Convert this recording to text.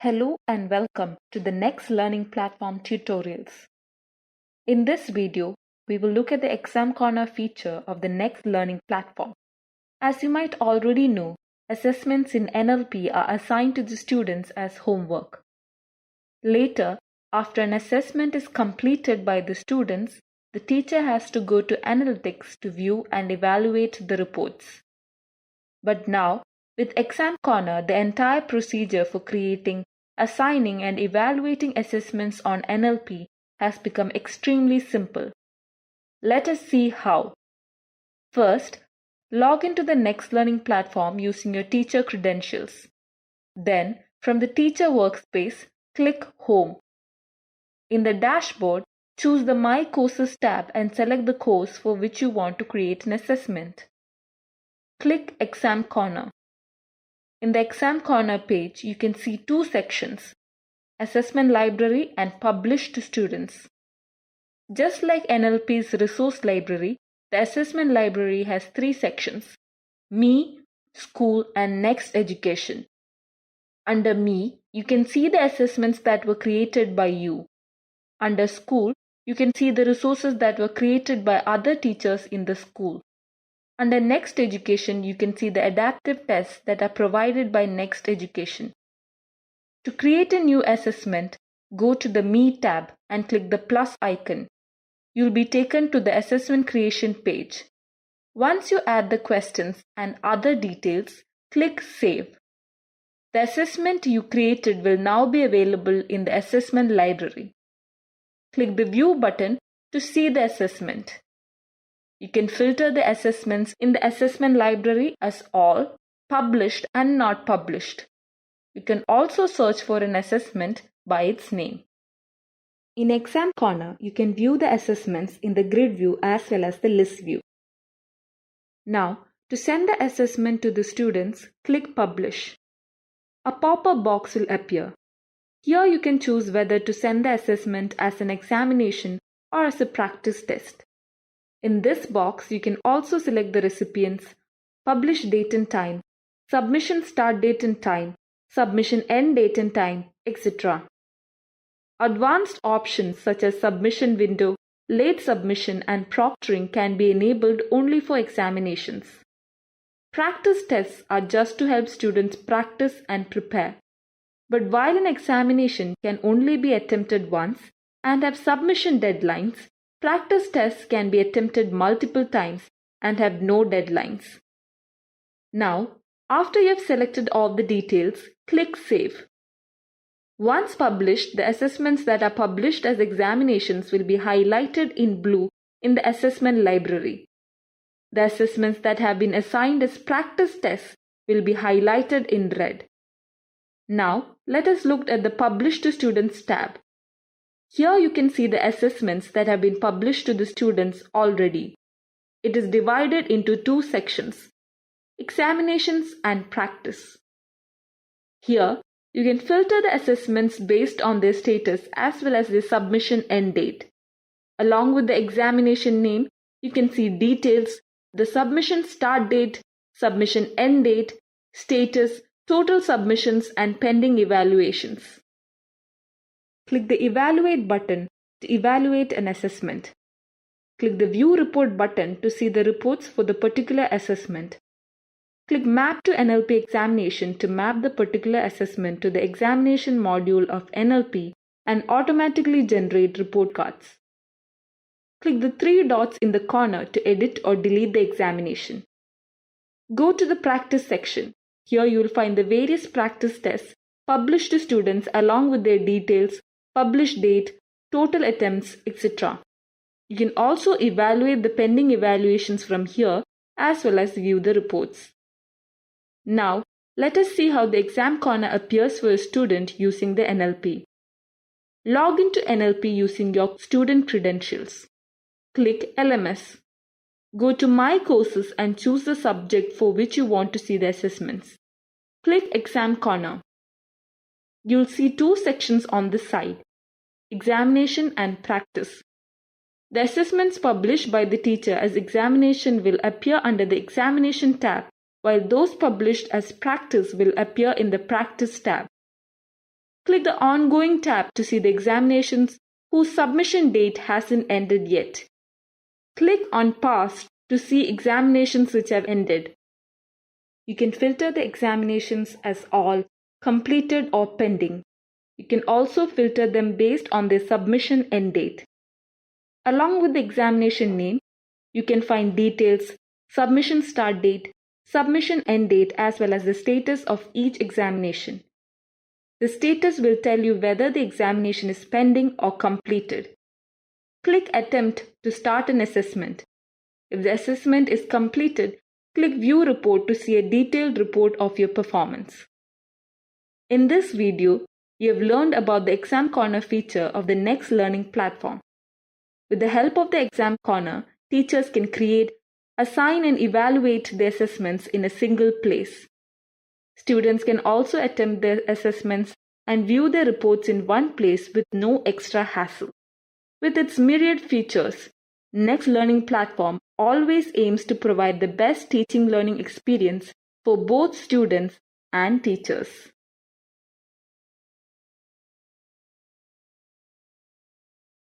Hello and welcome to the Next Learning Platform tutorials. In this video, we will look at the Exam Corner feature of the Next Learning Platform. As you might already know, assessments in NLP are assigned to the students as homework. Later, after an assessment is completed by the students, the teacher has to go to Analytics to view and evaluate the reports. But now, with Exam Corner, the entire procedure for creating, assigning and evaluating assessments on NLP has become extremely simple. Let us see how. First, log into the Next Learning platform using your teacher credentials. Then, from the teacher workspace, click Home. In the dashboard, choose the My Courses tab and select the course for which you want to create an assessment. Click Exam Corner. In the Exam Corner page, you can see two sections, Assessment Library and Publish to Students. Just like NLP's Resource Library, the Assessment Library has three sections, Me, School and Next Education. Under Me, you can see the assessments that were created by you. Under School, you can see the resources that were created by other teachers in the school. Under Next Education, you can see the adaptive tests that are provided by Next Education. To create a new assessment, go to the Me tab and click the plus icon. You'll be taken to the assessment creation page. Once you add the questions and other details, click Save. The assessment you created will now be available in the Assessment Library. Click the View button to see the assessment. You can filter the assessments in the Assessment Library as All, Published and Not Published. You can also search for an assessment by its name. In Exam Corner, you can view the assessments in the grid view as well as the list view. Now, to send the assessment to the students, click Publish. A pop-up box will appear. Here you can choose whether to send the assessment as an examination or as a practice test. In this box, you can also select the recipients, publish date and time, submission start date and time, submission end date and time, etc. Advanced options such as submission window, late submission and proctoring can be enabled only for examinations. Practice tests are just to help students practice and prepare. But while an examination can only be attempted once and have submission deadlines, practice tests can be attempted multiple times and have no deadlines. Now, after you have selected all the details, click Save. Once published, the assessments that are published as examinations will be highlighted in blue in the Assessment Library. The assessments that have been assigned as practice tests will be highlighted in red. Now, let us look at the Publish to Students tab. Here you can see the assessments that have been published to the students already. It is divided into two sections, Examinations and Practice. Here, you can filter the assessments based on their status as well as their submission end date. Along with the examination name, you can see details, the submission start date, submission end date, status, total submissions and pending evaluations. Click the Evaluate button to evaluate an assessment. Click the View Report button to see the reports for the particular assessment. Click Map to NLP Examination to map the particular assessment to the examination module of NLP and automatically generate report cards. Click the three dots in the corner to edit or delete the examination. Go to the Practice section. Here you will find the various practice tests published to students along with their details, published date, total attempts, etc. You can also evaluate the pending evaluations from here as well as view the reports. Now, let us see how the Exam Corner appears for a student using the NLP. Log into NLP using your student credentials. Click LMS. Go to My Courses and choose the subject for which you want to see the assessments. Click Exam Corner. You'll see two sections on the side, Examination and Practice. The assessments published by the teacher as examination will appear under the Examination tab, while those published as practice will appear in the Practice tab. Click the Ongoing tab to see the examinations whose submission date hasn't ended yet. Click on Past to see examinations which have ended. You can filter the examinations as all, completed or pending. You can also filter them based on their submission end date. Along with the examination name, you can find details, submission start date, submission end date, as well as the status of each examination. The status will tell you whether the examination is pending or completed. Click Attempt to start an assessment. If the assessment is completed, click View Report to see a detailed report of your performance. In this video, you have learned about the Exam Corner feature of the Next Learning platform. With the help of the Exam Corner, teachers can create, assign and evaluate the assessments in a single place. Students can also attempt their assessments and view their reports in one place with no extra hassle. With its myriad features, Next Learning platform always aims to provide the best teaching learning experience for both students and teachers.